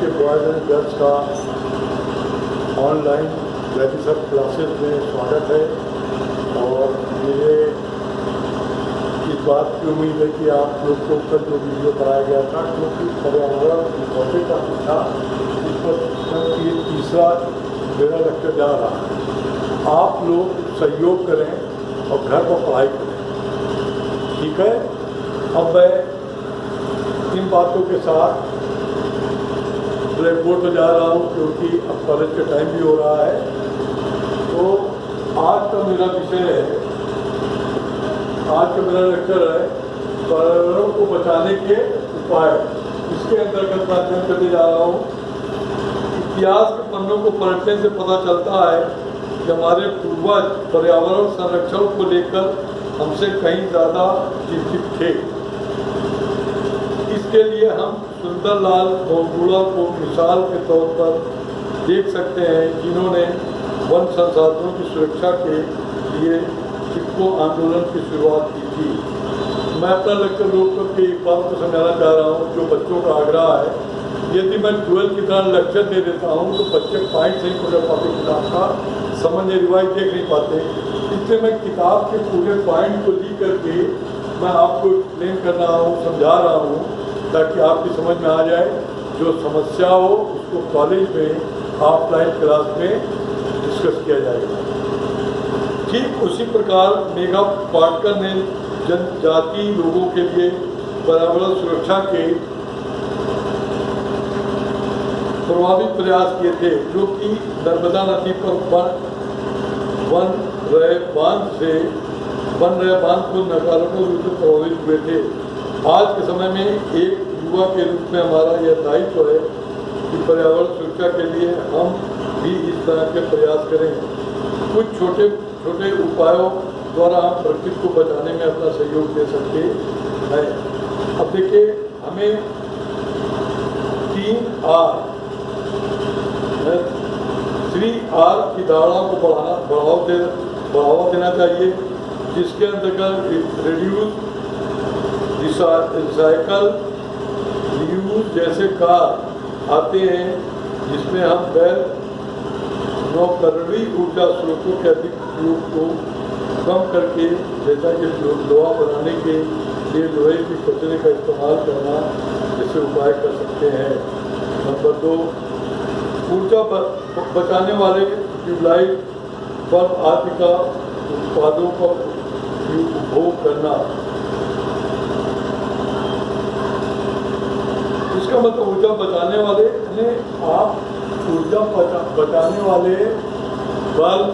के boys and girls का online webinar classes में स्वागत है। और मुझे इस बात की उम्मीद है कि आप लोग को कल जो वीडियो कराया गया था, क्योंकि पर्यावरण टॉपिक का था, इस पर ये तीसरा मेरा लेक्चर जा रहा है। आप लोग सहयोग करें और घर पर पढ़ाई करें, ठीक है। अब मैं इन बातों के साथ ब्लैक बोर्ड पर जा रहा हूँ, क्योंकि अब कॉलेज का टाइम भी हो रहा है। तो आज का मेरा विषय है, आज का मेरा लेक्चर है पर्यावरण को बचाने के उपाय। इसके अंतर्गत मैं अध्ययन करने जा रहा हूँ। इतिहास के पन्नों को पलटने से पता चलता है कि हमारे पूर्वज पर्यावरण संरक्षण को लेकर हमसे कहीं ज़्यादा चिंतित थे। इसके लिए हम सुंदरलाल बोरगुड़ा को मिसाल के तौर पर देख सकते हैं, जिन्होंने वन संसाधनों की सुरक्षा के लिए चिपको आंदोलन की शुरुआत की थी। मैं अपना लेक्चर रोक करके एक बात को समझाना चाह रहा हूँ, जो बच्चों का आग्रह है। यदि मैं 12 की तरह लेक्चर दे देता हूँ तो बच्चे पॉइंट नहीं पकड़ पाते, किताब का समझ रिवाइज देख नहीं पाते। इसलिए मैं किताब के पूरे पॉइंट को ली करके मैं आपको एक्सप्लेन कर रहा हूँ, समझा रहा हूँ, ताकि आपकी समझ में आ जाए। जो समस्या हो उसको कॉलेज में ऑफलाइन क्लास में डिस्कस किया जाएगा। ठीक उसी प्रकार मेघा पाटकर ने जनजाति लोगों के लिए पर्यावरण सुरक्षा के प्रभावी प्रयास किए थे, जो कि नर्मदा नदी पर बन रहे बांध को नकारात्मक रूप से प्रभावित हुए थे। आज के समय में एक युवा के रूप में हमारा यह दायित्व है कि पर्यावरण सुरक्षा के लिए हम भी इस तरह के प्रयास करें। कुछ छोटे छोटे उपायों द्वारा हम प्रकृति को बचाने में अपना सहयोग दे सकते हैं। अब देखिए, हमें 3R की धारणा को बढ़ावा देना चाहिए, जिसके अंतर्गत रिड्यूस, रिसाइकल, रीयूज जैसे कार्य आते हैं, जिसमें हम गैर नवकरणीय ऊर्जा स्रोतों के अधिक उपयोग को कम करके, जैसा कि लोहा बनाने के लिए लोहे की कचरे का इस्तेमाल करना जैसे उपाय कर सकते हैं। नंबर 2, ऊर्जा बचाने वाले ट्यूबलाइट, बल्ब आदि का उत्पादों का उपभोग करना। इसका मतलब ऊर्जा बचाने वाले आप ऊर्जा बचाने वाले बल्ब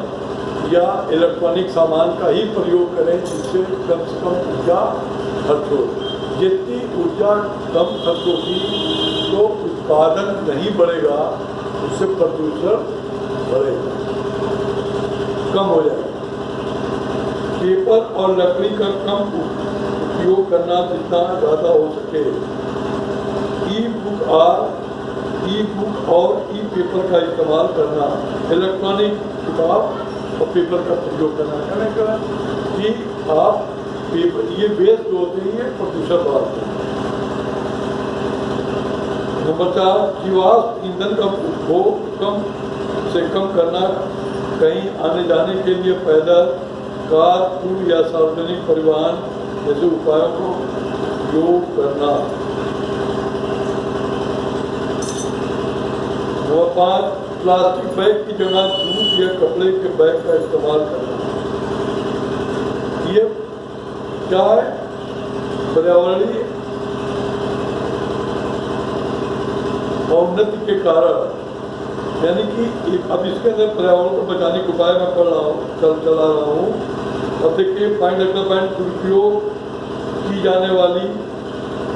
या इलेक्ट्रॉनिक सामान का ही प्रयोग करें, जिससे कम से कम ऊर्जा खर्च हो। जितनी ऊर्जा कम खर्च होगी तो उत्पादन नहीं बढ़ेगा, उससे प्रदूषण बढ़ेगा, कम हो जाएगा। पेपर और लकड़ी का कम उपयोग करना जितना ज़्यादा हो सके। ई बुक और ई पेपर का इस्तेमाल करना, इलेक्ट्रॉनिक किताब और पेपर का प्रयोग करना। कहने का कि आप पेपर, ये वेस्ट जो होते हैं, ये प्रदूषण बढ़ाते हैं। नंबर 4, जीवाश्म ईंधन का उपभोग कम से कम करना। कहीं आने जाने के लिए पैदल, कार पूल या सार्वजनिक परिवहन जैसे उपायों को उपयोग करना। नंबर 5, प्लास्टिक बैग की जगह जूट या कपड़े के बैग का इस्तेमाल करना। ये क्या है? पर्यावरणीय औन्नति के कारण, यानी कि अब इसके अंदर पर्यावरण को बचाने के उपाय मैं कर रहा हूँ, चला रहा हूँ। अब देखिए, पॉइंट दुरुपयोग की जाने वाली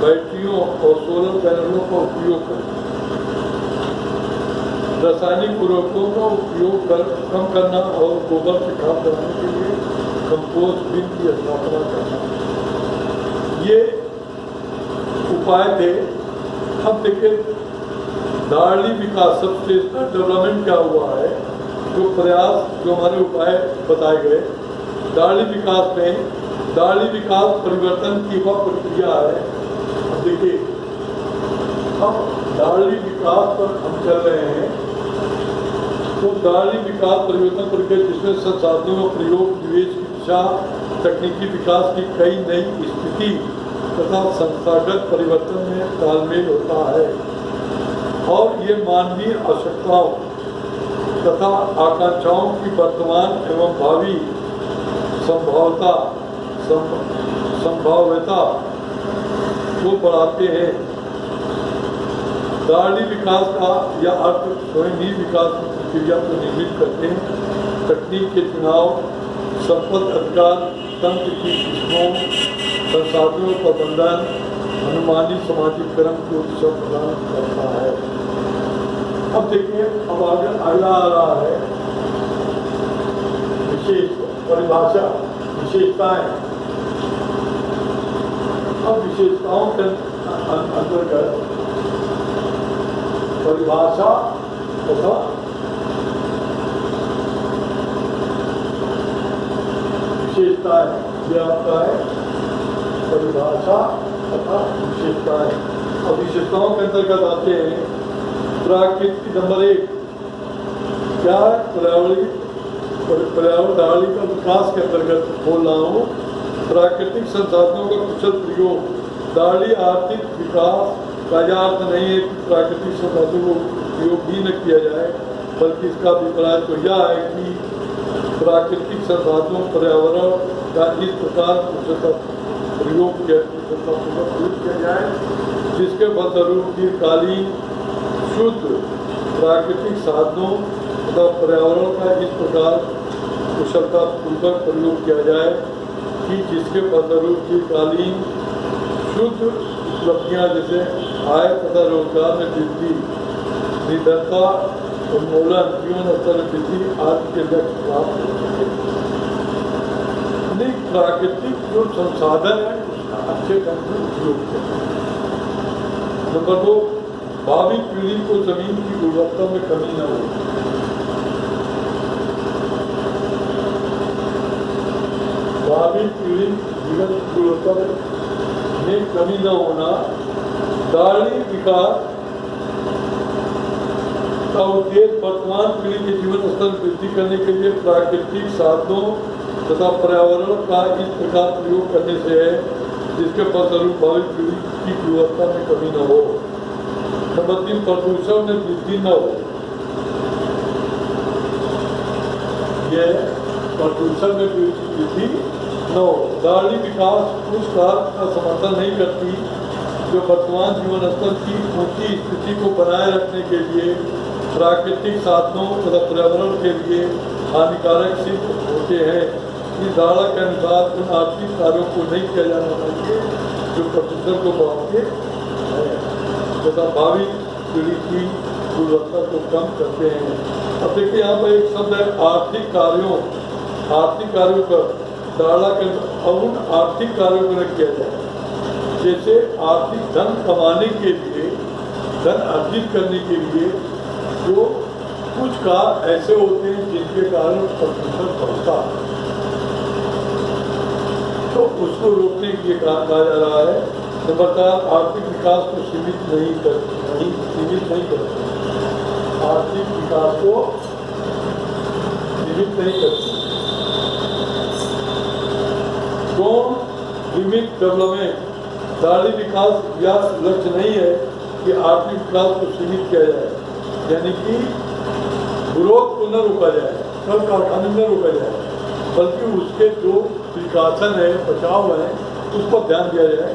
बैटरियों और सोलर पैनलों का उपयोग करें। रासायनिक उर्वरकों का उपयोग कम करना और गोबर से खाद बनाने के लिए कंपोस्ट बिन की स्थापना करना, ये उपाय थे। अब देखिए, दार्ली विकास, सब्सटेशनल डेवलपमेंट क्या हुआ है, जो प्रयास, जो हमारे उपाय बताए गए दार्ली विकास में, दार्ली विकास परिवर्तन की वह प्रक्रिया है। अब देखिए, अब दार्ढी विकास पर हम चल रहे हैं। तो दार्ढी विकास परिवर्तन प्रक्रिया जिसमें संसाधनों का प्रयोग, निवेश की दिशा, तकनीकी विकास की कई नई स्थिति तथा संस्थागत परिवर्तन में तालमेल होता है और ये मानवीय आवश्यकताओं तथा आकांक्षाओं की वर्तमान एवं भावी संभाव्यता को बढ़ाते हैं। दार्ढी विकास का यह अर्थ स्वयं ही विकास की प्रक्रिया को निर्मित करते हैं। तकनीक के चुनाव, संपत्ति अधिकार तंत्र की किस्मों, संसाधनों प्रबंधन, अनुमानी सामाजिकरण को दिशा प्रदान करता है। अब देखिए, अब आगे अगला आ रहा है विशेष परिभाषा, विशेषताएं। अब विशेषताओं के अंतर्गत परिभाषा तथा विशेषताएं, यह आपका है परिभाषा तथा विशेषताएं। और विशेषताओं के अंतर्गत आते हैं प्राकृतिक नंबर 1 क्या है, पर्यावरण दार्ढी का विकास के अंतर्गत बोल रहा हूँ। प्राकृतिक संसाधनों का कुशल प्रयोग। दार्ढी आर्थिक विकास का यह अर्थ नहीं है कि प्राकृतिक संसाधनों को उपयोग ही न किया जाए, बल्कि इसका अभिप्राय तो यह है कि प्राकृतिक संसाधनों पर्यावरण का इस प्रकार प्रयोग किया जाए जिसके फलस्वरूप दीर्घकालीन शुद्ध प्राकृतिक साधनों तथा पर्यावरण का इस प्रकार कुशलतापूर्वक प्रयोग किया जाए कि जिसके फलस्वरूप दीर्घकालीन शुद्ध उपलब्धियाँ जैसे आय तथा रोजगार में वृद्धि, निधनता, उन्मूलन, जीवन स्तर में वृद्धि आदि के लक्ष्य प्राप्त हो सके। प्राकृतिक जो संसाधन है उसका अच्छे ढंग से उपयोग करें। नंबर 2, भावी पीढ़ी को जमीन की गुणवत्ता में कमी न हो। भावी पीढ़ी जीवन की गुणवत्ता में कमी न होना। दार्ढी विकास का उद्देश्य वर्तमान पीढ़ी के जीवन स्तर वृद्धि करने के लिए प्राकृतिक साधनों तथा पर्यावरण का इस प्रकार प्रयोग करने से है जिसके फलस्वरूप भावी पीढ़ी की गुणवत्ता में कमी न हो। नंबर 3, प्रदूषण में वृद्धि न हो। यह प्रदूषण में वृद्धि न हो। दार्ढी विकास उस कार्य का समर्थन नहीं करती जो वर्तमान जीवन स्तर की ऊंची स्थिति को बनाए रखने के लिए प्राकृतिक साधनों तथा पर्यावरण के लिए हानिकारक सिद्ध होते हैं। इस धारणा के अनुसार उन आर्थिक कार्यों को नहीं किया जाना चाहिए जो प्रदूषण को बढ़ाते हैं तथा भावी पीढ़ी की गुणवत्ता को कम करते हैं। अब देखिए यहाँ पर एक शब्द है आर्थिक कार्यों। आर्थिक कार्यों पर धारणा के उन आर्थिक कार्यों को न किया जाए जैसे आर्थिक धन कमाने के लिए, धन अर्जित करने के लिए जो कुछ कार्य ऐसे होते हैं जिनके कारण प्रदूषण बढ़ता है, तो उसको रोकने के लिए कहा जा रहा है। नंबर 4, आर्थिक विकास को सीमित नहीं करते। आर्थिक विकास को सीमित नहीं करते। Don't limit development. दार्ढी विकास या लक्ष्य नहीं है कि आर्थिक विकास को सीमित किया जाए, यानी कि ग्रोथ को न रोका जाए, कल कारखाने न रोका जाए, बल्कि उसके जो विकासन है, बचाव है, उस पर ध्यान दिया जाए।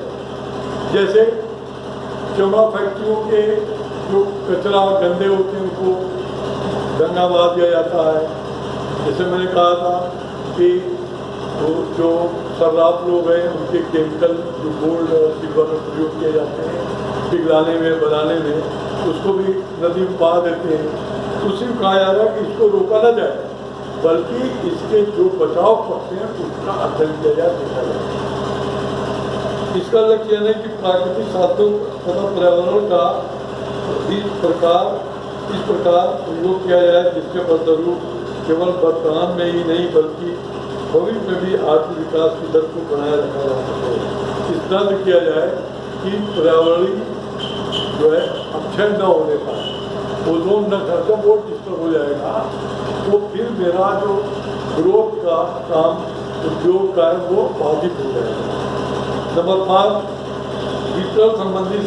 जैसे चमड़ा फैक्ट्रियों के जो कचरा गंदे होते हैं उनको गंगा बहा दिया जाता है। जैसे मैंने कहा था कि जो सर्राफ लोग हैं उनके केमिकल जो गोल्ड और सिल्वर में प्रयोग किए जाते हैं पिघलाने में, बनाने में, उसको भी नदी में बहा देते हैं। उसी को कहा जा रहा है कि इसको रोका न जाए, बल्कि इसके जो बचाव पक्ष हैं उसका अध्ययन किया जाए, देखा जाए। इसका लक्ष्य यह नहीं कि प्राकृतिक साधनों तथा पर्यावरण का इस प्रकार प्रयोग किया जाए जिसके फलस्वरूप केवल वर्तमान में ही नहीं बल्कि भविष्य में भी आर्थिक विकास की दर को बनाए रखा जा सके। इस तरह किया जाए कि पर्यावरणीय जो है अक्षय न होने पर, ओजोन न करके वो डिस्टर्ब हो जाएगा, तो फिर मेरा जो ग्रोथ का काम उद्योग का है वो बाधित हो जाएगा। नंबर 5, भीतर संबंधित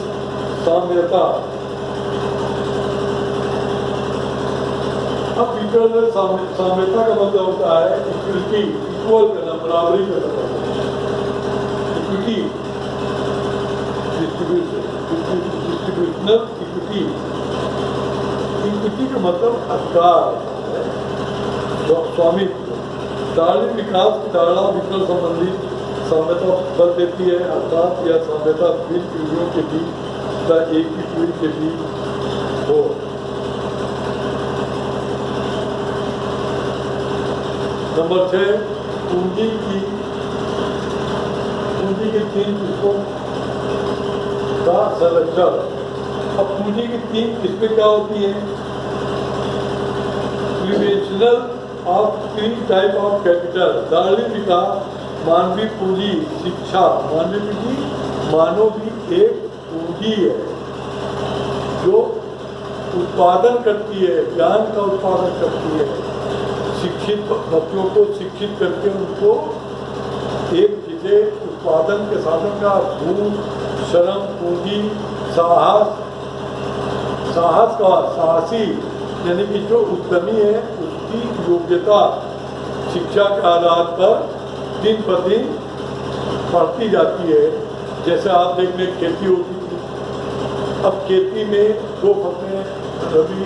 साम्यता। अब भीतर में साम्यता का मतलब होता है इक्विटी, इक्वल करना, बराबरी करना, इक्विटी, डिस्ट्रीब्यूशनल इक्विटी। इक्विटी का मतलब अधिकार, स्वामित्व। दार्शनिक विकास की धारणा विकल्प संबंधी साम्यता बल देती है, अर्थात यह साम्यता विभिन्न पीढ़ियों के बीच तथा एक ही पीढ़ी के बीच हो। नंबर 6, पूंजी की 3 किस्मों का संरक्षण। अब पूंजी की 3 किस्में क्या होती हैं? प्रिवेंशनल ऑफ 3 टाइप ऑफ कैपिटल। दार्शनिक विकास, मानवीय पूंजी, शिक्षा। मानवीय पूंजी, मानव भी एक पूंजी है जो उत्पादन करती है, ज्ञान का उत्पादन करती है। शिक्षित बच्चों को शिक्षित करके उनको एक चीजें उत्पादन के साधन का धूम, श्रम, पूंजी, साहस का साहसी यानी कि जो उद्यमी है उसकी योग्यता शिक्षा के आधार पर दिन ब दिन बढ़ती जाती है। जैसे आप देख लें, खेती होती थी, अब खेती में 2 फसलें, रबी,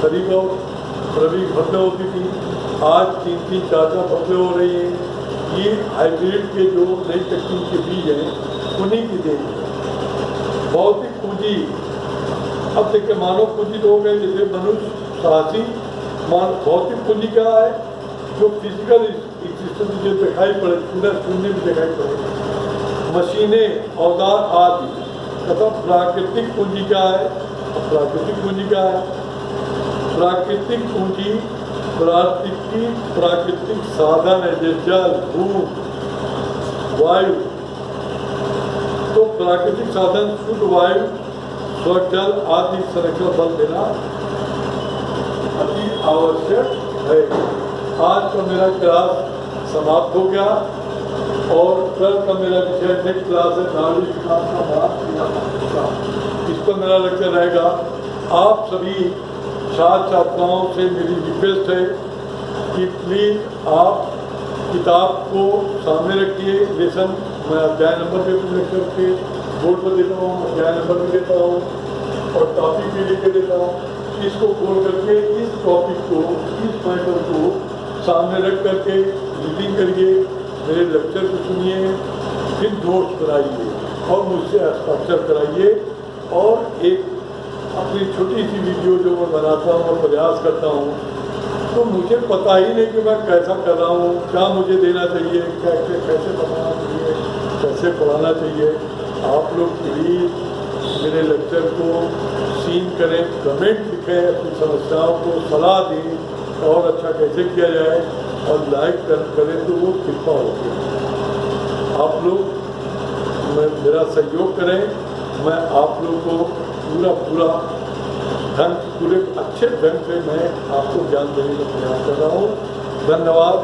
खरीफ और रबी फसलें होती थी, आज 3-3, 4-4 फसलें हो रही हैं। ये हाइब्रिड के जो नई तकनीक के बीज हैं उन्हीं की देन है। भौतिक पूंजी, अब देखिए मानव पूंजी तो हो गए, जैसे मनुष्य, साहसी। भौतिक पूंजी क्या है? जो फिजिकल एग्जिस्टेंस जो दिखाई पड़े, पूरा शून्य भी दिखाई पड़े, मशीनें, औजार आदि। तथा प्राकृतिक पूंजी क्या है? प्राकृतिक पूंजी क्या है? प्राकृतिक पूंजी प्राकृतिक साधन है, जैसे जल, धूप, वायु। तो प्राकृतिक साधन, शुद्ध वायु, स्वच्छ जल आदि संरक्षण बल देना अति आवश्यक है। आज का मेरा क्लास समाप्त हो गया और कल का मेरा विषय नेक्स्ट क्लास है नागरिक विकास का बात। इस पर मेरा लेक्चर रहेगा। आप सभी छात्र छात्राओं से मेरी रिक्वेस्ट है कि प्लीज़ आप किताब को सामने रखिए। लेसन मैं अध्याय नंबर पे लेक्चर के बोर्ड पर देता हूँ, अध्याय नंबर भी देता हूँ और टॉपिक भी लिख के देता हूँ। इसको खोल करके इस टॉपिक को, इस मैटर को सामने रख करके रीडिंग करिए, मेरे लेक्चर को सुनिए, फिर नोट्स कराइए और मुझसे हस्ताक्षर कराइए। और एक अपनी छोटी सी वीडियो जो मैं बनाता हूँ और प्रयास करता हूँ, तो मुझे पता ही नहीं कि मैं कैसा कर रहा हूँ, क्या मुझे देना चाहिए, कैसे बताना चाहिए, कैसे पढ़ाना चाहिए। आप लोग प्लीज़ मेरे लेक्चर को सीन करें, कमेंट लिखें, अपनी समस्याओं को सलाह दें और अच्छा कैसे किया जाए, और लाइक करें तो वो कृपा होती है। आप लोग मेरा सहयोग करें, मैं आप लोग को पूरा ढंग, पूरे अच्छे ढंग से मैं आपको ज्ञान देने का प्रयास कर रहा हूँ। धन्यवाद।